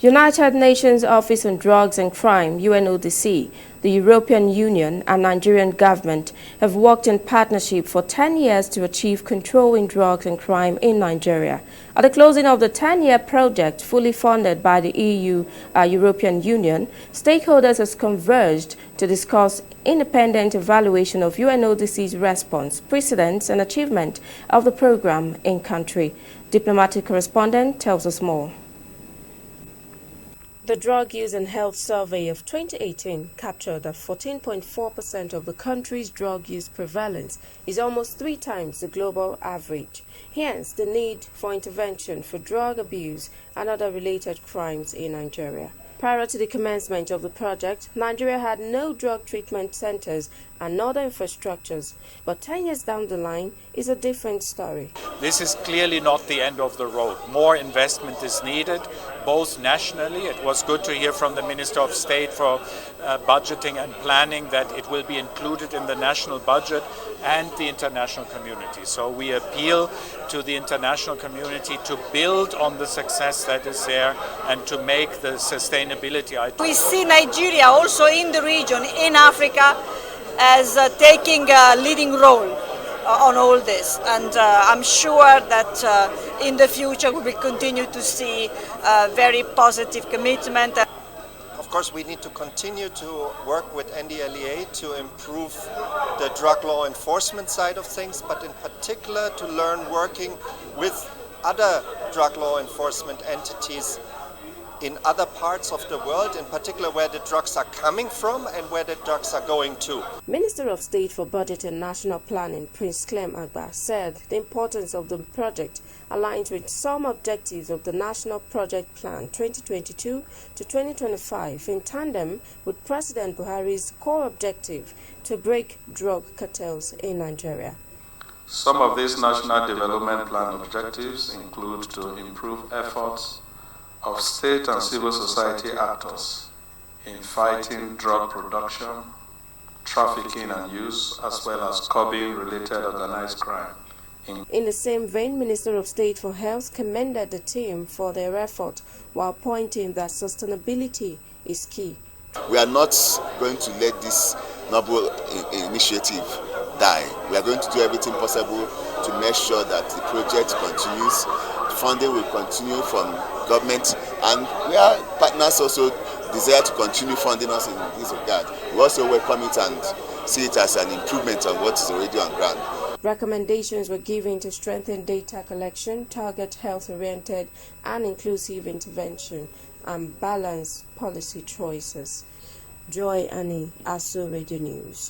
United Nations Office on Drugs and Crime, UNODC, the European Union and Nigerian government have worked in partnership for 10 years to achieve control in drugs and crime in Nigeria. At the closing of the 10-year project, fully funded by the European Union, stakeholders have converged to discuss independent evaluation of UNODC's response, precedents and achievement of the program in country. Diplomatic correspondent tells us more. The Drug Use and Health Survey of 2018 captured that 14.4% of the country's drug use prevalence is almost 3 times the global average. Hence, the need for intervention for drug abuse and other related crimes in Nigeria. Prior to the commencement of the project, Nigeria had no drug treatment centers and other infrastructures, but 10 years down the line is a different story. This is clearly not the end of the road. More investment is needed, both nationally. It was good to hear from the Minister of State for budgeting and planning that it will be included in the national budget, and the international community. So we appeal to the international community to build on the success that is there and to make the sustainability. We see Nigeria also in the region, in Africa, as taking a leading role on all this, and I'm sure that in the future we will continue to see very positive commitment. Of course, we need to continue to work with NDLEA to improve the drug law enforcement side of things, but in particular to learn working with other drug law enforcement entities in other parts of the world, in particular where the drugs are coming from and where the drugs are going to. Minister of State for Budget and National Planning, Prince Clem Agba, said the importance of the project aligns with some objectives of the National Project Plan 2022 to 2025 in tandem with President Buhari's core objective to break drug cartels in Nigeria. Some of these National Development Plan objectives include to improve efforts of state and civil society actors in fighting drug production, trafficking and use, as well as curbing related organized crime. In the same vein, Minister of State for Health commended the team for their effort while pointing that sustainability is key. We are not going to let this noble initiative die. We are going to do everything possible to make sure that the project continues. Funding will continue from government, and we are partners also desire to continue funding us in this regard. We also welcome it and see it as an improvement on what is already on ground. Recommendations were given to strengthen data collection, target health-oriented and inclusive intervention, and balance policy choices. Joy Annie, ASO Radio News.